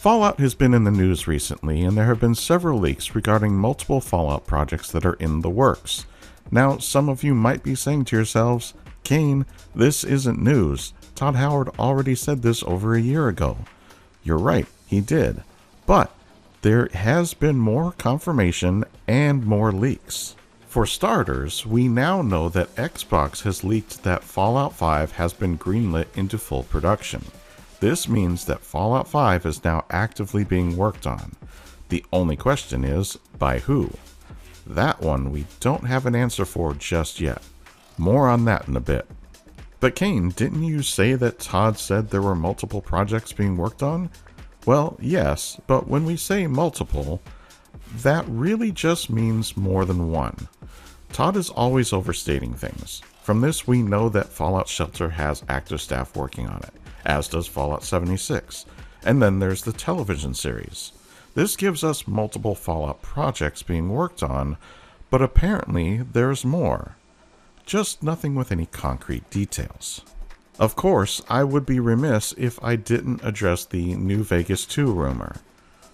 Fallout has been in the news recently, and there have been several leaks regarding multiple Fallout projects that are in the works. Now, some of you might be saying to yourselves, Kane, this isn't news. Todd Howard already said this over a year ago. You're right, he did. But there has been more confirmation and more leaks. For starters, we now know that Xbox has leaked that Fallout 5 has been greenlit into full production. This means that Fallout 5 is now actively being worked on. The only question is, by who? That one we don't have an answer for just yet. More on that in a bit. But Kane, didn't you say that Todd said there were multiple projects being worked on? Well, yes, but when we say multiple, that really just means more than one. Todd is always overstating things. From this, we know that Fallout Shelter has active staff working on it, as does Fallout 76. And then there's the television series. This gives us multiple Fallout projects being worked on, but apparently there's more. Just nothing with any concrete details. Of course, I would be remiss if I didn't address the New Vegas 2 rumor.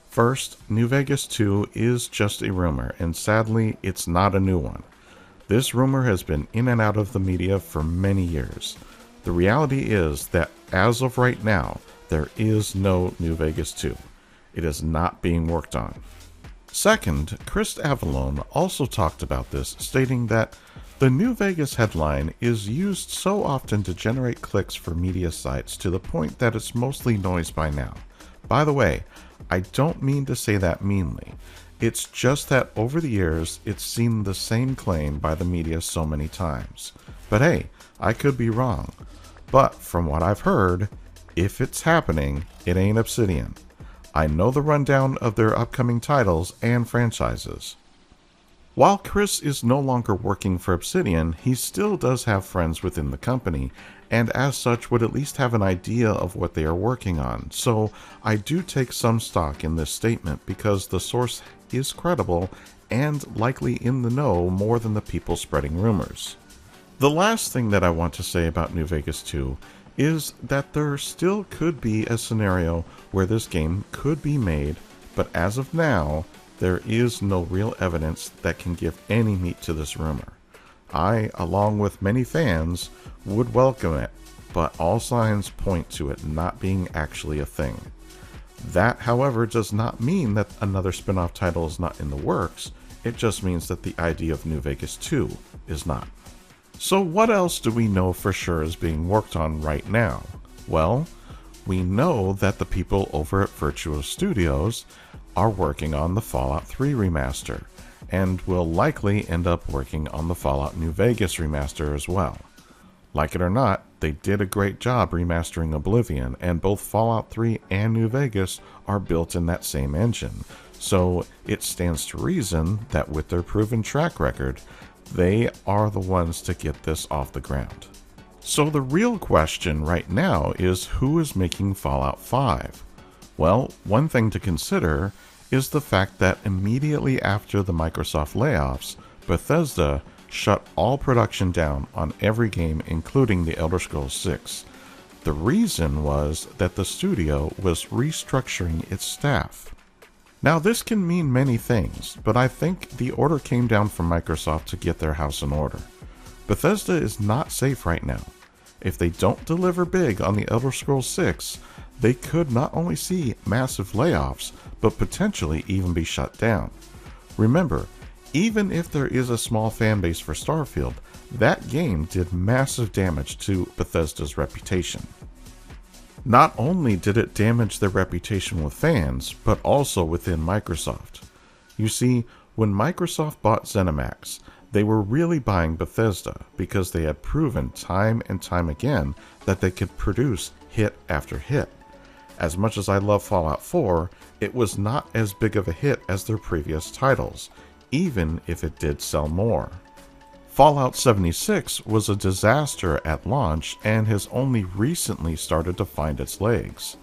First, New Vegas 2 is just a rumor, and sadly, it's not a new one. This rumor has been in and out of the media for many years. The reality is that as of right now, there is no New Vegas 2. It is not being worked on. Second, Chris Avellone also talked about this, stating that the New Vegas headline is used so often to generate clicks for media sites to the point that it's mostly noise by now. By the way, I don't mean to say that meanly. It's just that over the years, it's seen the same claim by the media so many times. But hey, I could be wrong. But from what I've heard, if it's happening, it ain't Obsidian. I know the rundown of their upcoming titles and franchises. While Chris is no longer working for Obsidian, he still does have friends within the company, and as such would at least have an idea of what they are working on. So I do take some stock in this statement because the source is credible and likely in the know more than the people spreading rumors. The last thing that I want to say about New Vegas 2 is that there still could be a scenario where this game could be made, but as of now, there is no real evidence that can give any meat to this rumor. I, along with many fans, would welcome it, but all signs point to it not being actually a thing. That, however, does not mean that another spin-off title is not in the works. It just means that the idea of New Vegas 2 is not. So what else do we know for sure is being worked on right now? Well, we know that the people over at Virtua Studios are working on the Fallout 3 remaster, and will likely end up working on the Fallout New Vegas remaster as well. Like it or not, they did a great job remastering Oblivion, and both Fallout 3 and New Vegas are built in that same engine, so it stands to reason that with their proven track record, they are the ones to get this off the ground. So the real question right now is who is making Fallout 5? Well, one thing to consider is the fact that immediately after the Microsoft layoffs, Bethesda shut all production down on every game including The Elder Scrolls 6. The reason was that the studio was restructuring its staff. Now this can mean many things, but I think the order came down from Microsoft to get their house in order. Bethesda is not safe right now. If they don't deliver big on The Elder Scrolls 6, they could not only see massive layoffs, but potentially even be shut down. Remember, even if there is a small fan base for Starfield, that game did massive damage to Bethesda's reputation. Not only did it damage their reputation with fans, but also within Microsoft. You see, when Microsoft bought ZeniMax, they were really buying Bethesda because they had proven time and time again that they could produce hit after hit. As much as I love Fallout 4, it was not as big of a hit as their previous titles, even if it did sell more. Fallout 76 was a disaster at launch and has only recently started to find its legs.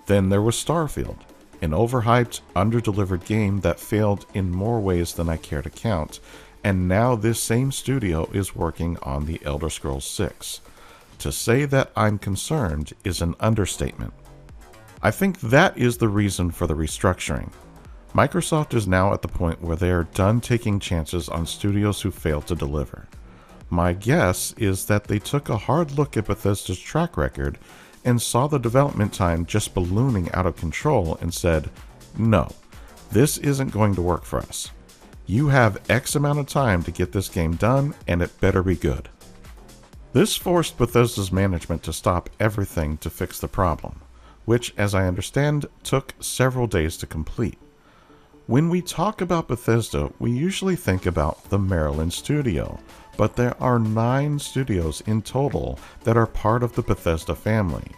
Then there was Starfield, an overhyped, underdelivered game that failed in more ways than I care to count, and now this same studio is working on The Elder Scrolls 6. To say that I'm concerned is an understatement. I think that is the reason for the restructuring. Microsoft is now at the point where they are done taking chances on studios who fail to deliver. My guess is that they took a hard look at Bethesda's track record and saw the development time just ballooning out of control and said, no, this isn't going to work for us. You have X amount of time to get this game done, and it better be good. This forced Bethesda's management to stop everything to fix the problem, which, as I understand, took several days to complete. When we talk about Bethesda, we usually think about the Maryland studio, but there are 9 studios in total that are part of the Bethesda family.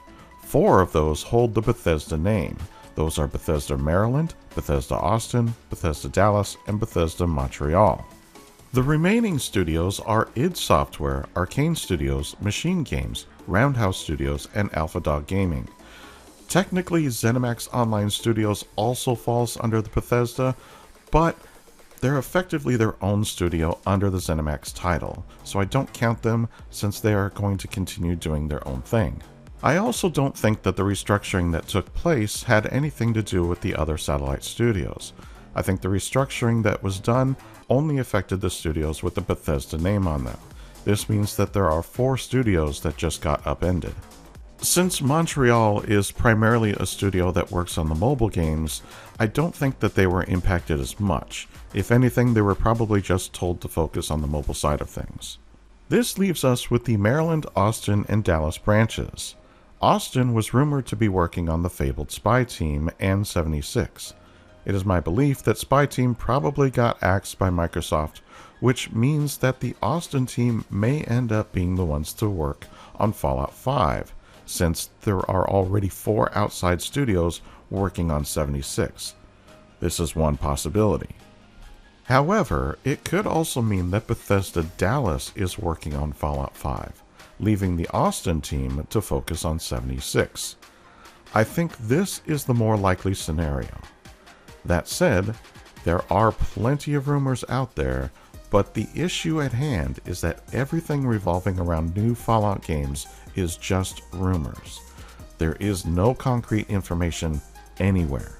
4 of those hold the Bethesda name. Those are Bethesda Maryland, Bethesda Austin, Bethesda Dallas, and Bethesda Montreal. The remaining studios are id Software, Arcane Studios, Machine Games, Roundhouse Studios, and Alpha Dog Gaming. Technically, ZeniMax Online Studios also falls under the Bethesda, but they're effectively their own studio under the ZeniMax title, so I don't count them since they are going to continue doing their own thing. I also don't think that the restructuring that took place had anything to do with the other satellite studios. I think the restructuring that was done only affected the studios with the Bethesda name on them. This means that there are 4 studios that just got upended. Since Montreal is primarily a studio that works on the mobile games, I don't think that they were impacted as much. If anything, they were probably just told to focus on the mobile side of things. This leaves us with the Maryland, Austin, and Dallas branches. Austin was rumored to be working on the fabled Spy Team and 76. It is my belief that Spy Team probably got axed by Microsoft, which means that the Austin team may end up being the ones to work on Fallout 5, since there are already 4 outside studios working on 76. This is one possibility. However, it could also mean that Bethesda Dallas is working on Fallout 5, leaving the Austin team to focus on 76. I think this is the more likely scenario. That said, there are plenty of rumors out there, but the issue at hand is that everything revolving around new Fallout games is just rumors. There is no concrete information anywhere.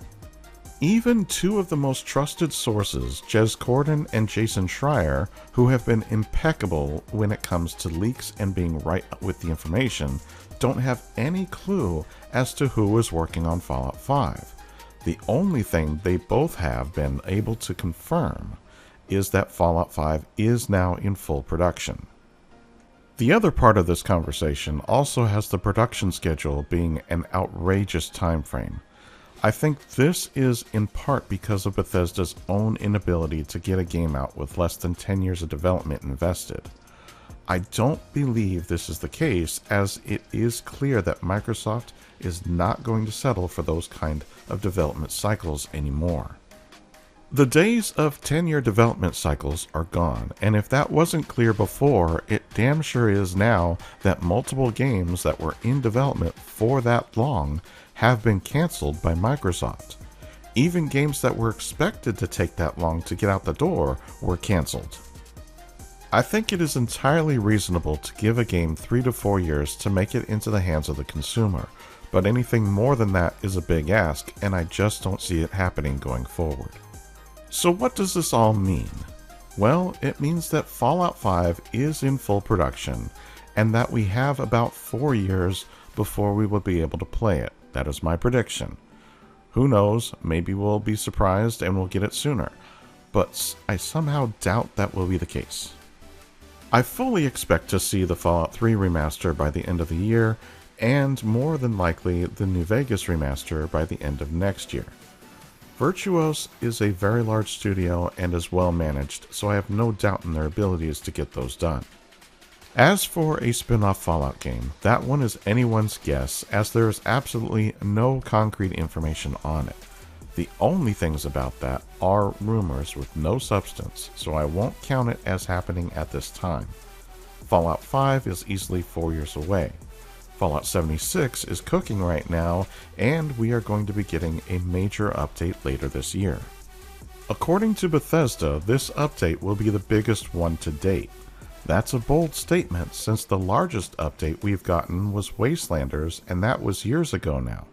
Even 2 of the most trusted sources, Jez Corden and Jason Schreier, who have been impeccable when it comes to leaks and being right with the information, don't have any clue as to who is working on Fallout 5. The only thing they both have been able to confirm is that Fallout 5 is now in full production. The other part of this conversation also has the production schedule being an outrageous time frame. I think this is in part because of Bethesda's own inability to get a game out with less than 10 years of development invested. I don't believe this is the case, as it is clear that Microsoft is not going to settle for those kind of development cycles anymore. The days of 10-year development cycles are gone, and if that wasn't clear before, it damn sure is now that multiple games that were in development for that long have been canceled by Microsoft. Even games that were expected to take that long to get out the door were canceled. I think it is entirely reasonable to give a game 3 to 4 years to make it into the hands of the consumer, but anything more than that is a big ask, and I just don't see it happening going forward. So what does this all mean? Well, it means that Fallout 5 is in full production, and that we have about 4 years before we will be able to play it. That is my prediction. Who knows, maybe we'll be surprised and we'll get it sooner, but I somehow doubt that will be the case. I fully expect to see the Fallout 3 remaster by the end of the year, and more than likely the New Vegas remaster by the end of next year. Virtuos is a very large studio and is well managed, so I have no doubt in their abilities to get those done. As for a spin-off Fallout game, that one is anyone's guess, as there is absolutely no concrete information on it. The only things about that are rumors with no substance, so I won't count it as happening at this time. Fallout 5 is easily 4 years away. Fallout 76 is cooking right now, and we are going to be getting a major update later this year. According to Bethesda, this update will be the biggest one to date. That's a bold statement, since the largest update we've gotten was Wastelanders, and that was years ago now.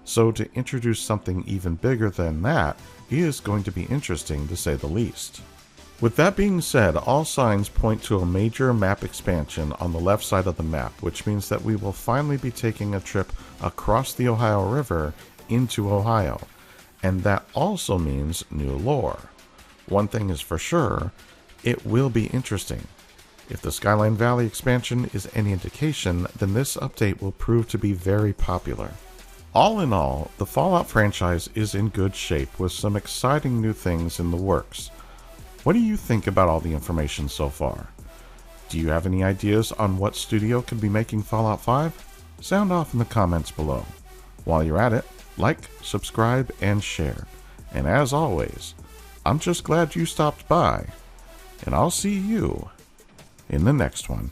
So to introduce something even bigger than that is going to be interesting to say the least. With that being said, all signs point to a major map expansion on the left side of the map, which means that we will finally be taking a trip across the Ohio River into Ohio. And that also means new lore. One thing is for sure, it will be interesting. If the Skyline Valley expansion is any indication, then this update will prove to be very popular. All in all, the Fallout franchise is in good shape with some exciting new things in the works. What do you think about all the information so far? Do you have any ideas on what studio could be making Fallout 5? Sound off in the comments below. While you're at it, like, subscribe, and share. And as always, I'm just glad you stopped by, and I'll see you in the next one.